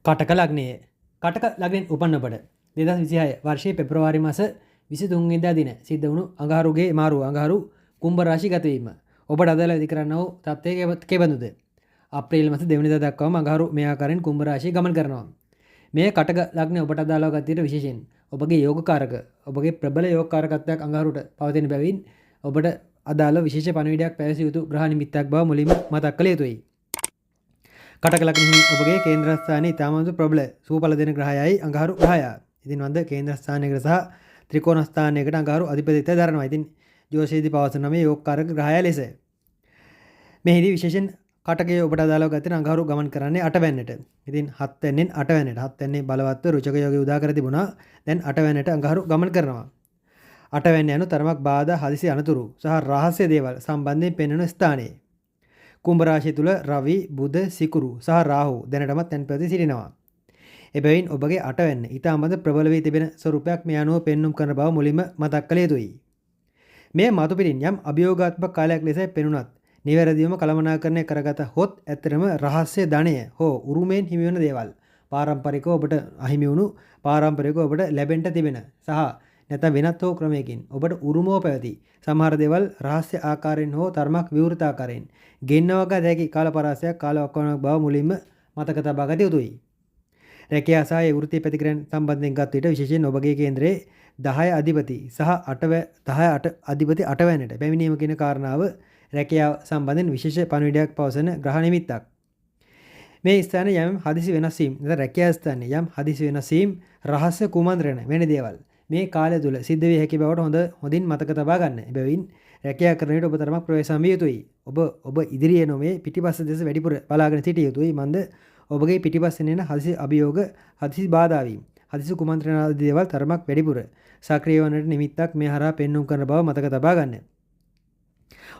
කටක ලග්නය කටක ලගෙන් උපන්න ඔබට 2026 වර්ෂයේ පෙබ්‍රවාරි මාස 23 වෙනිදා දින සිද්ධ වුණු අඟහරුගේ මාරු අඟහරු කුම්භ රාශි ගතවීම ඔබට අදාළ ඉදි කරන්න වූ තත්ත්වය කෙබඳුද? අප්‍රේල් මාස 2 වෙනිදා දක්වාම අඟහරු මේ ආකාරයෙන් කුම්භ රාශිය ගමන් කරනවා. මේ කටක ලග්නය ඔබට අදාළව ගතියට විශේෂයෙන් ඔබගේ යෝගකාරක ඔබගේ ප්‍රබල යෝගකාරකත්වයක් අඟහරුට පවතින බැවින් ඔබට අදාළ විශේෂ පණිවිඩයක් පැවසිය යුතු ග්‍රහ නිමිත්තක් බව මුලින්ම මතක් කළ යුතුයි. කටක ලග්නෙහි ඔබගේ කේන්ද්‍රස්ථානයේ ඉතාමත් ප්‍රබල සූඵල දෙන ග්‍රහයයි අඟහරු ග්‍රහය. ඉතින් වන්ද කේන්ද්‍රස්ථානයකට සහ ත්‍රිකෝණ ස්ථානයකට අඟහරු අධිපතිත්වය දරනවා. ඉතින් ජෝතිෂයේදී පවසන මේ යෝගකාරක ග්‍රහය ලෙස මෙහිදී විශේෂයෙන් කටකයේ ඔබට අදාළව ගතන අඟහරු ගමන් කරන්නේ 8 වෙනිට. ඉතින් 7 වෙනින් 8 වෙනිට 7 වෙනි බලවත්ව රුචක යෝගී උදා කර තිබුණා. දැන් 8 වෙනිට අඟහරු ගමන් කරනවා. 8 වෙනි යනු තරමක් බාධා හදිසි අනතුරු සහ රහස්‍ය දේවල් සම්බන්ධයෙන් පෙන්වන ස්ථානයේ කුම්භ රාශිය තුල රවි, බුධ, සිකුරු සහ රාහු දැනටමත් තැන්පත් සිටිනවා. එබැවින් ඔබගේ 8 වෙනි ඊටමද ප්‍රබල වී තිබෙන ස්වරූපයක් මේ අනුව පෙන්눔 කරන බව මුලින්ම මතක් කළ යුතුයි. මේ මතු පිටින් යම් අභියෝගාත්මක කාලයක් ලෙස පෙනුනත් නිවැරදිවම කළමනාකරණය කරගත හොත් ඇත්තටම රහස්‍ය ධනය හෝ උරුමයෙන් හිමි වෙන දේවල් පාරම්පරිකව ඔබට අහිමි වුණු පාරම්පරිකව ඔබට ලැබෙන්න තිබෙන සහ නැත්නම් වෙනත් හෝ ක්‍රමයකින් ඔබට උරුමව පැවති සමහර දේවල් රහස්‍ය ආකාරයෙන් හෝ තරමක් විවෘත ආකාරයෙන් ගෙන්නවගත හැකි කාලපරාසයක් කාලවකවානුවක් බව මුලින්ම මතක තබා ගත යුතුයි. රැකියාව සහ ඒ වෘත්ති ප්‍රතික්‍රියන් සම්බන්ධයෙන් ගත් විට විශේෂයෙන් ඔබගේ කේන්ද්‍රයේ 10 අධිපති සහ 8 අධිපති 8 වෙනිට පැමිණීම කියන කාරණාව රැකියාව සම්බන්ධයෙන් විශේෂ පණිවිඩයක් පවසන ග්‍රහ නිමිත්තක්. මේ ස්ථානයේ යම් හදිසි වෙනස් වීම නැත්නම් රැකියාව ස්ථානයේ යම් හදිසි වෙනස් වීම රහස්‍ය කුමන්ත්‍රණ වෙන දේවල් මේ කාලය තුල සිද්ධ විය හැකි බවට හොඳින් මතක තබා ගන්න. එබැවින් රැකියාව කරන විට ඔබ තරමක් ප්‍රවේශම් විය යුතුයි. ඔබ ඉදිරියේ නොමේ පිටිපස්ස දෙස වැඩිපුර බලාගෙන සිටිය යුතුයි. මන්ද ඔබගේ පිටිපස්සෙන් එන හදිසි අභියෝග, හදිසි බාධා වීම, හදිසි කුමන්ත්‍රණ ආදී දේවල් තරමක් වැඩිපුර සක්‍රිය වන්නට නිමිත්තක් මේ හරහා පෙන්눔 කරන බව මතක තබා ගන්න.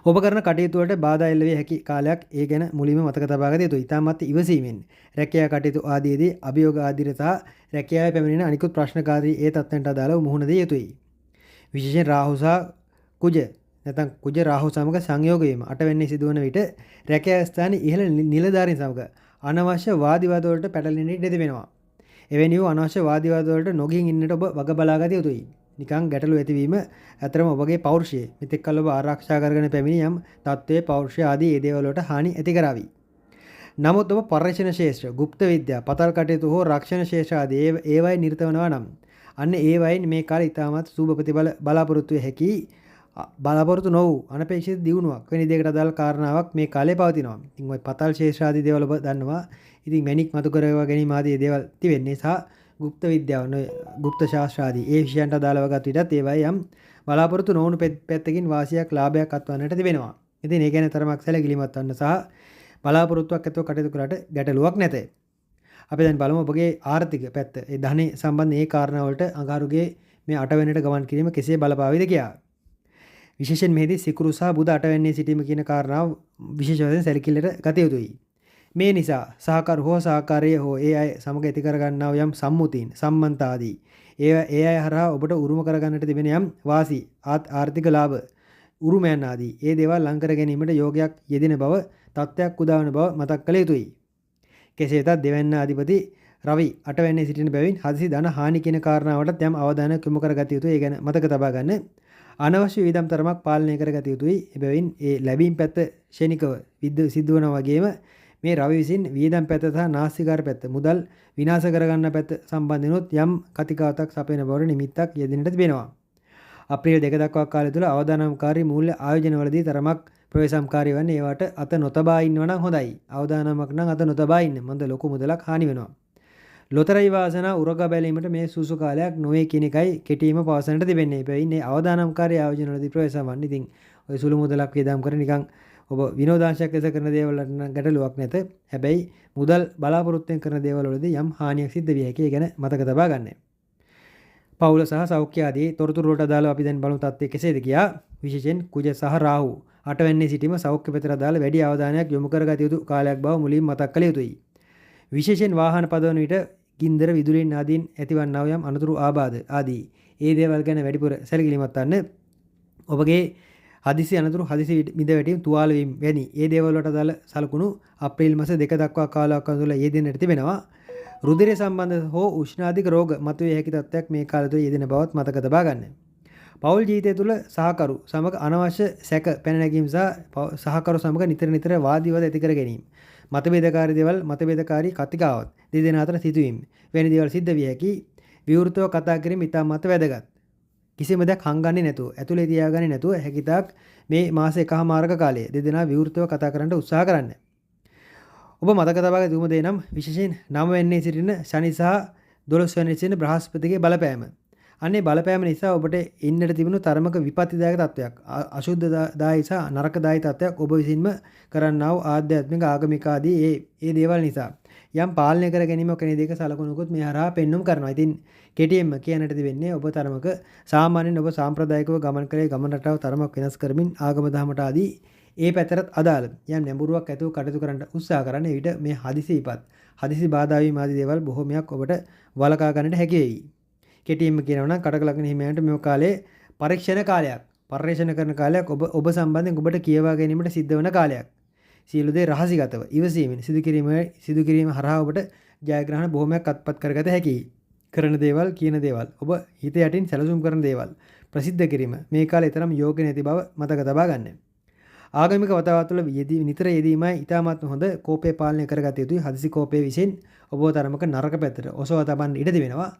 ඔබ කරන කටයුතු වලට බාධා එල්ල විය හැකි කාලයක් ඒ ගැන මුලින්ම මතක තබා ගත යුතුයි. ඊටමත් ඉවසීමෙන් රැකියාව කටයුතු ආදීදී අභියෝග ආදීට සහ රැකියාවේ පැමිණෙන අනිකුත් ප්‍රශ්නකාරී ඒ තත්ත්වයන්ට අදාළව මුහුණ දිය යුතුයි. විශේෂයෙන් රාහු සහ කුජ නැත්නම් කුජ රාහු සමග සංයෝග වීම 8 වෙනි සිදුවන විට රැකියාව ස්ථානයේ ඉහළ නිලධාරීන් සමග අනවශ්‍ය වාද විවාද වලට පැටලෙන්න ඉඩ තිබෙනවා. එවැනි වූ අනවශ්‍ය වාද විවාද වලට නොගින් ඉන්නට ඔබ වග බලා ගත යුතුයි. නිකං ගැටලු ඇතිවීම ඇතරම ඔබගේ පෞරුෂය මෙතෙක් කල ඔබ ආරක්ෂා කරගෙන පැමිණි යම් තත්ත්වයේ පෞරුෂය ආදී ඒ දේවල් වලට හානි ඇති කරાવી. නමුත් ඔබ පර්යේෂණ ශාස්ත්‍ර, গুপ্ত විද්‍යාව, පතල් කටයුතු හෝ රක්ෂණ ශාස්ත්‍ර ආදී ඒවයි නිරත වෙනවා නම් අන්න ඒවයින් මේ කාලේ ඉතාමත් සුබ ප්‍රතිඵල බලාපොරොත්තු හැකි බලාපොරොත්තු නොවූ අනපේක්ෂිත දියුණුවක් වෙන දෙයකට අදාළ කාරණාවක් මේ කාලේ පවතිනවා. ඉතින් ওই පතල් ශාස්ත්‍ර ආදී දේවල් ඔබ දන්නවා. ඉතින් මැණික් මතු කරවා ගැනීම ආදී දේවල් තිබෙන්නේ සහ গুপ্ত විද්‍යාව গুপ্ত ශාස්ත්‍ර ආදී ඒ විෂයන්ට අදාළව ගත් විටත් ඒවයි යම් බලාපොරොත්තු නොවුණු පැත්තකින් වාසියක් ලාභයක් අත්වන්නට තිබෙනවා. ඉතින් ඒ ගැන තරමක් සැලකිලිමත් වන්න සහ බලාපොරොත්තුවක් ඇතුව කටයුතු කරාට ගැටලුවක් නැත. අපි දැන් බලමු ඔබගේ ආර්ථික පැත්ත. ඒ ධනෙ සම්බන්ධ ඒ කාරණා වලට අඟහරුගේ මේ 8 වෙනිට ගමන් කිරීම කෙසේ බලපාවිද කියලා. විශේෂයෙන් මෙහිදී සිකුරු සහ බුධ 8 වෙනියේ සිටීම කියන කාරණාව විශේෂ වශයෙන් සැලකිල්ලට ගත යුතුයි. මේ නිසා සහකාර හෝ සහකාරය හෝ ඒ අය සමග ඇති කර ගන්නා යම් සම්මුතීන් සම්මන්ත ආදී ඒ අය හරහා ඔබට උරුම කර ගන්නට තිබෙන යම් වාසි ආර්ථික ලාභ උරුමයන් ආදී ඒ දේවල් ලං කර ගැනීමට යෝගයක් යෙදෙන බව තත්ත්වයක් උදාවන බව මතක් කළ යුතුයි. කෙසේ වෙතත් දෙවැන්න අධිපති රවි 8 වෙනියේ සිටින බැවින් හදිසි ධන හානි කියන කාරණාවට යම් අවධානයක් යොමු කරගත යුතුයි. ඒ ගැන මතක තබා ගන්න. අනවශ්‍ය වියදම් තරමක් පාලනය කරගත යුතුයි. එබැවින් ඒ ලැබීම් පැත්ත ශනිකව සිද්ධ වෙනා වගේම මේ රවි විසින් වියදම් පැත්ත සහ නාස්තිකාර පැත්ත මුදල් විනාශ කරගන්න පැත්ත සම්බන්ධනොත් යම් කතිකාවතක් සපයන බවට නිමිත්තක් යෙදෙන්නට තිබෙනවා. අප්‍රේල් 2 දක්වා කාලය තුල අවදානම්කාරී මූල්‍ය ආයෝජනවලදී තරමක් ප්‍රවේශම්කාරී වන්නේ ඒවට අත නොතබා ඉන්නව නම් හොඳයි. අවදානමක් නම් අත නොතබා ඉන්න. මොඳ ලොකු මුදලක් හානි වෙනවා. ලොතරැයි වාසනා උරගා බැලීමට මේ සුසු කාලයක් නොවේ කියන එකයි කෙටිම පවසන්නට තිබෙන්නේ. එබැවින් මේ අවදානම්කාරී ආයෝජනවලදී ප්‍රවේශම් වන්නේ ඉතින් ඔය සුළු මුදලක් වියදම් කර නිකන් ඔබ විනෝදාංශයක් ලෙස කරන දේවල් වලට නම් ගැටලුවක් නැත. හැබැයි මුදල් බලාපොරොත්තුෙන් කරන දේවල් වලදී යම් හානියක් සිද්ධ විය හැකියි. ඒ ගැන මතක තබා ගන්න. පවුල සහ සෞඛ්‍ය ආදී තොරතුරු වලට අදාළව අපි දැන් බලමු තත්ත්වය කෙසේද කියා. විශේෂයෙන් කුජ සහ රාහු 8 වෙනියේ සිටීම සෞඛ්‍ය පැත්තට අදාළ වැඩි අවධානයක් යොමු කරගත යුතු කාලයක් බව මුලින්ම මතක් කළ යුතුයි. විශේෂයෙන් වාහන පදවන විට ගින්දර විදුලින් ආදීන් ඇතිවන්නා වූ යම් අනතුරු ආබාධ ආදී ඒ දේවල් ගැන වැඩිපුර සැලකිලිමත් වන්න. ඔබගේ හදිසි අනතුරු හදිසි මිද වැටීම් තුවාල වීම වැනි ඒ දේවල් වලට අදාළ සලකුණු අප්‍රේල් මාස 2 දක්වා කාලයක් ඇතුළත යෙදෙන්නට තිබෙනවා. රුධිරය සම්බන්ධ හෝ උෂ්ණාධික රෝග මතුවේ හැකි තත්ත්වයක් මේ කාලය තුළ යෙදෙන බවත් මතක තබා ගන්න. පෞල් ජීවිතය තුළ සහකරු සමග අනවශ්‍ය සැක පැන නැගීම සහ සහකරු සමග නිතර වාද විවාද ඇති කර ගැනීම. මතභේදකාරී දේවල් මතභේදකාරී කතිකාවත් දෙදෙනා අතර සිදුවීම වැනි දේවල් සිද්ධ විය හැකි. විවෘතව කතා කිරීම ඉතාමත් වැදගත්. කිසිම දෙයක් හංගන්නේ නැතුව ඇතුලේ තියාගන්නේ නැතුව හැකිතාක් මේ මාස එකහමාරක කාලයේ දෙදෙනා විවෘතව කතා කරන්න උත්සාහ කරන්න. ඔබ මතක තබා ගත යුතු දේ නම් විශේෂයෙන් 9 වෙනිදා සිටින ශනි සහ 12 වෙනිදා සිටින බ්‍රහස්පතිගේ බලපෑම. අන්නේ බලපෑම නිසා ඔබට ඉන්නට තිබුණු තරමක විපත්තිදායක තත්වයක්, අශුද්ධදායී සහ නරකදායී තත්වයක් ඔබ විසින්ම කරන්නා වූ ආධ්‍යාත්මික ආගමික ආදී ඒ දේවල් නිසා යම් පාලනය කර ගැනීමක් කෙනෙක් දෙක සලකුණුකුත් මේ හරහා පෙන්눔 කරනවා. ඉතින් කෙටියෙන්ම කියන්නට තිබෙන්නේ ඔබ තරමක සාමාන්‍යයෙන් ඔබ සාම්ප්‍රදායිකව ගමන් කරේ ගමන රටාව තරමක් වෙනස් කරමින් ආගම දහමට ආදී ඒ පැතරත් අදාළ යම් නැඹුරුවක් ඇතුව කටයුතු කරන්න උත්සාහ කරන විට මේ හදිසි බාධා වීම ආදී දේවල් බොහෝමයක් ඔබට වළකා ගන්නට හැකි වෙයි. කෙටියෙන්ම කියනවා නම් කටක ලග්න හිමියන්ට මේ කාලේ පරීක්ෂණ කාලයක්, පරිශ්‍රණ කරන කාලයක්, ඔබ සම්බන්ධයෙන් ඔබට කියවා ගැනීමට සිද්ධ වෙන කාලයක්. සියලු දේ රහසිගතව ඉවසීමෙන් සිදු කිරීම හරහා ඔබට ජයග්‍රහණ බොහෝමයක් අත්පත් කරගත හැකියි. කරන දේවල්, කියන දේවල්, ඔබ හිත යටින් සැලසුම් කරන දේවල් ප්‍රසිද්ධ කිරීම මේ කාලේ තරම් යෝග්‍ය නැති බව මතක තබා ගන්න. ආගමික වතාවත් තුළ නිතර යෙදීමයි ඉතාමත් හොඳ. කෝපය පාලනය කරගත යුතුයි. හදිසි කෝපය විසින් ඔබ තරමක නරක පැත්තට ඔසවා තබන්න ඉඩ තිබෙනවා.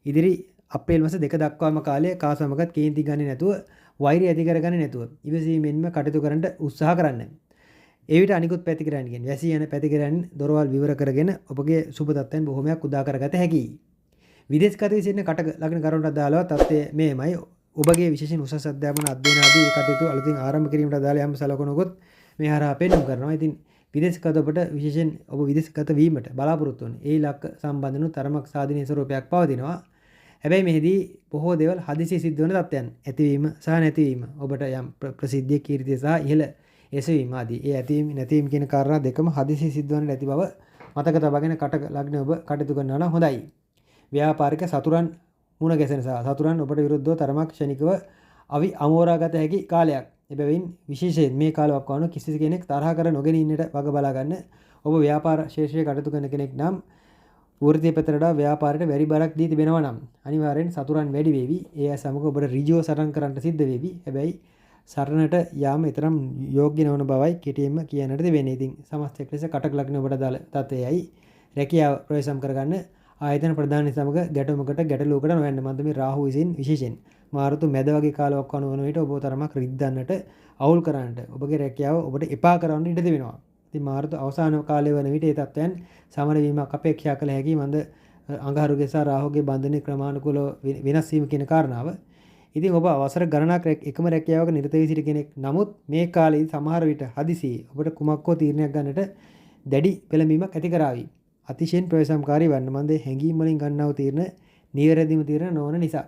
ඉදිරි අප්‍රේල් මාස 2 දක්වාම කාලය කා සමගත් කේන්ති ගන්නේ නැතුව, වෛරය ඇති කරගන්නේ නැතුව ඉවසීමෙන්ම කටයුතු කරන්න උත්සාහ කරන්න. ඒ විට අනිකුත් පැතිකරණකින් වැසී යන පැතිකරණ දොරවල් විවර කරගෙන ඔබගේ සුබ තත්ත්වයන් බොහොමයක් උදා කරගත හැකියි. විදේශගත වී සිටින කටක ලග්න කරුණට අදාළව තත්ත්වය මේමයි. ඔබගේ විශේෂයෙන් උසස් අධ්‍යාපන අධ්‍යයන ආදී කටයුතු අලුතින් ආරම්භ කිරීමට අදාළ යම් සලකුණුකොත් මේ හරහා පෙන්වුම් කරනවා. ඉතින් විදේශගත ඔබට විශේෂයෙන් ඔබ විදේශගත වීමට බලාපොරොත්තු වන ඒ ඉලක්ක සම්බන්ධන තරමක් සාධනීය ස්වරූපයක් පවතිනවා. හැබැයි මෙහිදී බොහෝ දේවල් හදිසියේ සිද්ධ වන තත්ත්වයන් ඇතිවීම සහ නැතිවීම ඔබට යම් ප්‍රසිද්ධිය, කීර්තිය සහ ඉහළ එසවීම ආදී ඒ ඇතිවීම නැතිවීම කියන කාරණා දෙකම හදිසියේ සිද්ධ වන නැති බව මතක තබාගෙන කටක ලග්න ඔබ කටයුතු කරනවා නම් හොඳයි. ව්‍යාපාරික සතුරන් මුණ ගැසෙන සහ සතුරන් ඔබට විරුද්ධව තරමක් ක්ෂණිකව අමෝරාගත හැකි කාලයක්. එබැවින් විශේෂයෙන් මේ කාලයක් වano කිසි කෙනෙක් තරහ කර නොගෙන ඉන්නට වග බලා ගන්න. ඔබ ව්‍යාපාර ශේෂ්ත්‍රයේ කටයුතු කරන කෙනෙක් නම් වෘත්තීය පැත්තට වඩා ව්‍යාපාරයට වැඩි බරක් දී තිබෙනවා නම් අනිවාර්යෙන් සතුරන් වැඩි වේවි. ඒ සමග ඔබට ඍජුව සටන් කරන්න සිද්ධ වේවි. හැබැයි සරණට යාම තරම් යෝග්‍ය නොවන බවයි කෙටියෙන්ම කියන්නට තිබෙන්නේ. ඉතින් සමස්තයක් ලෙස කටක ලග්න ඔබට දාල තත්ත්වයයි රැකියාව ප්‍රවේශම් කරගන්න ආයතන ප්‍රධාන සමග ගැටලුවකට නොයන්න. මන්ද මේ රාහු විසින් විශේෂයෙන් මාරුතු මැද වගේ කාලයක් වන විට ඔබ තරමක් රිද්දන්නට අවුල් කරන්නට ඔබගේ රැකියාව ඔබට එපා කරන්න ඉඩ තිබෙනවා. ඉතින් මාරුතු අවසාන කාලය වන විට ඒ තත්ත්වයන් සමන වීමක් අපේක්ෂා කළ හැකි. මන්ද අඟහරුගේ සහ රාහුගේ බන්ධනයේ ක්‍රමානුකූලව වෙනස් වීම කියන කාරණාව. ඉතින් ඔබ අවසර ගණනක් එකම රැකියාවක නිරත වී සිටි කෙනෙක්. නමුත් මේ කාලේ සමහර විට හදිසියේ ඔබට කුමක් හෝ තීරණයක් ගන්නට දැඩි පෙළඹීමක් ඇති කරાવી. අතිශයින් ප්‍රවේශම්කාරී වන්න. මන්ද හැඟීම් වලින් ගන්නා වූ තීරණ නිවැරදිම තීරණ නොවන නිසා